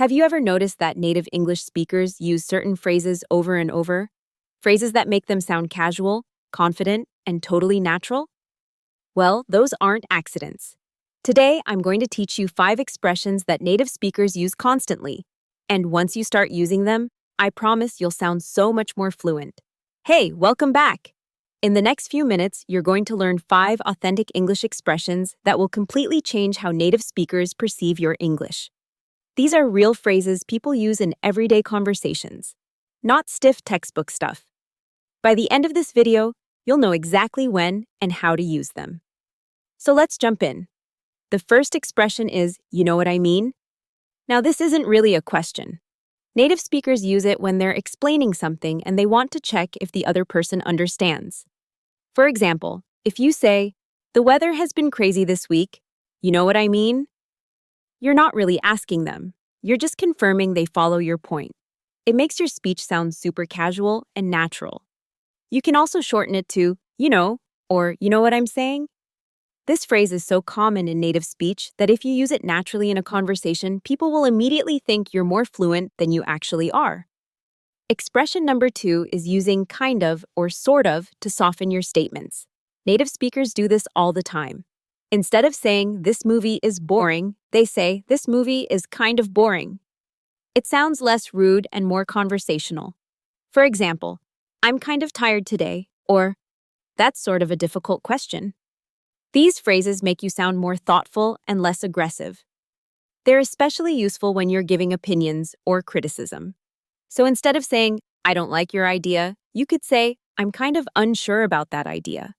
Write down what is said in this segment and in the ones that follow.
Have you ever noticed that native English speakers use certain phrases over and over? Phrases that make them sound casual, confident, and totally natural? Well, those aren't accidents. Today, I'm going to teach you 5 expressions that native speakers use constantly. And once you start using them, I promise you'll sound so much more fluent. Hey, welcome back! In the next few minutes, you're going to learn 5 authentic English expressions that will completely change how native speakers perceive your English. These are real phrases people use in everyday conversations, not stiff textbook stuff. By the end of this video, you'll know exactly when and how to use them. So let's jump in. The first expression is, you know what I mean? Now, this isn't really a question. Native speakers use it when they're explaining something and they want to check if the other person understands. For example, if you say, the weather has been crazy this week, you know what I mean? You're not really asking them. You're just confirming they follow your point. It makes your speech sound super casual and natural. You can also shorten it to, or you know what I'm saying? This phrase is so common in native speech that if you use it naturally in a conversation, people will immediately think you're more fluent than you actually are. Expression number 2 is using kind of or sort of to soften your statements. Native speakers do this all the time. Instead of saying, this movie is boring, they say, this movie is kind of boring. It sounds less rude and more conversational. For example, I'm kind of tired today, or that's sort of a difficult question. These phrases make you sound more thoughtful and less aggressive. They're especially useful when you're giving opinions or criticism. So instead of saying, I don't like your idea, you could say, I'm kind of unsure about that idea.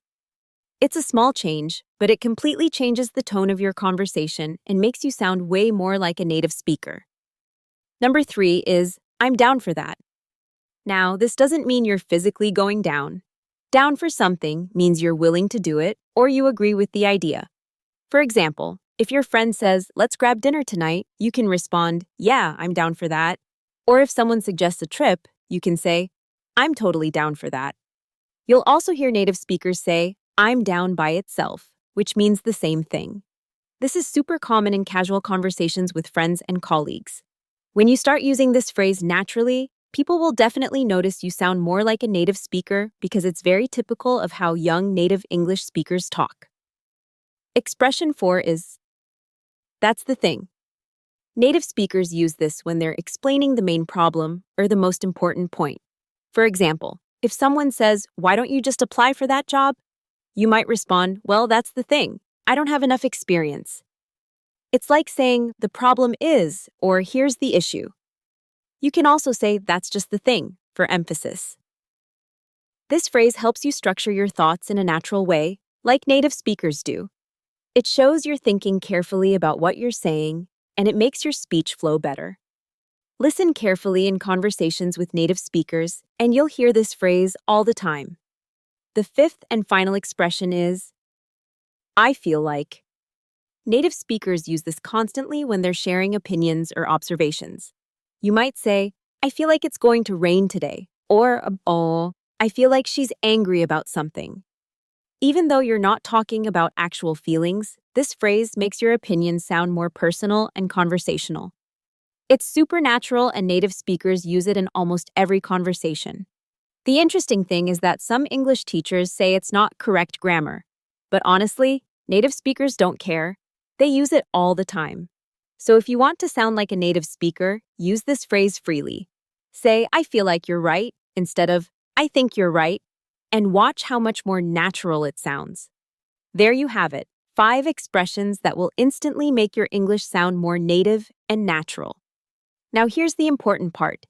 It's a small change, but it completely changes the tone of your conversation and makes you sound way more like a native speaker. Number 3 is, I'm down for that. Now, this doesn't mean you're physically going down. Down for something means you're willing to do it or you agree with the idea. For example, if your friend says, let's grab dinner tonight, you can respond, yeah, I'm down for that. Or if someone suggests a trip, you can say, I'm totally down for that. You'll also hear native speakers say, I'm down by itself, which means the same thing. This is super common in casual conversations with friends and colleagues. When you start using this phrase naturally, people will definitely notice you sound more like a native speaker because it's very typical of how young native English speakers talk. Expression 4 is, that's the thing. Native speakers use this when they're explaining the main problem or the most important point. For example, if someone says, why don't you just apply for that job? You might respond, well, that's the thing. I don't have enough experience. It's like saying, the problem is, or here's the issue. You can also say, that's just the thing, for emphasis. This phrase helps you structure your thoughts in a natural way, like native speakers do. It shows you're thinking carefully about what you're saying, and it makes your speech flow better. Listen carefully in conversations with native speakers, and you'll hear this phrase all the time. The 5th and final expression is, I feel like. Native speakers use this constantly when they're sharing opinions or observations. You might say, I feel like it's going to rain today, or, oh, I feel like she's angry about something. Even though you're not talking about actual feelings, this phrase makes your opinion sound more personal and conversational. It's super natural and native speakers use it in almost every conversation. The interesting thing is that some English teachers say it's not correct grammar. But honestly, native speakers don't care. They use it all the time. So if you want to sound like a native speaker, use this phrase freely. Say, I feel like you're right, instead of, I think you're right, and watch how much more natural it sounds. There you have it, 5 expressions that will instantly make your English sound more native and natural. Now here's the important part.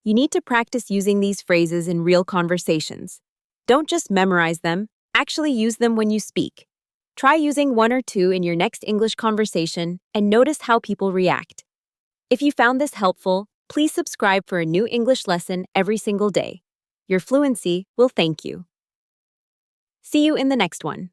You need to practice using these phrases in real conversations. Don't just memorize them, actually use them when you speak. Try using 1 or 2 in your next English conversation and notice how people react. If you found this helpful, please subscribe for a new English lesson every single day. Your fluency will thank you. See you in the next one.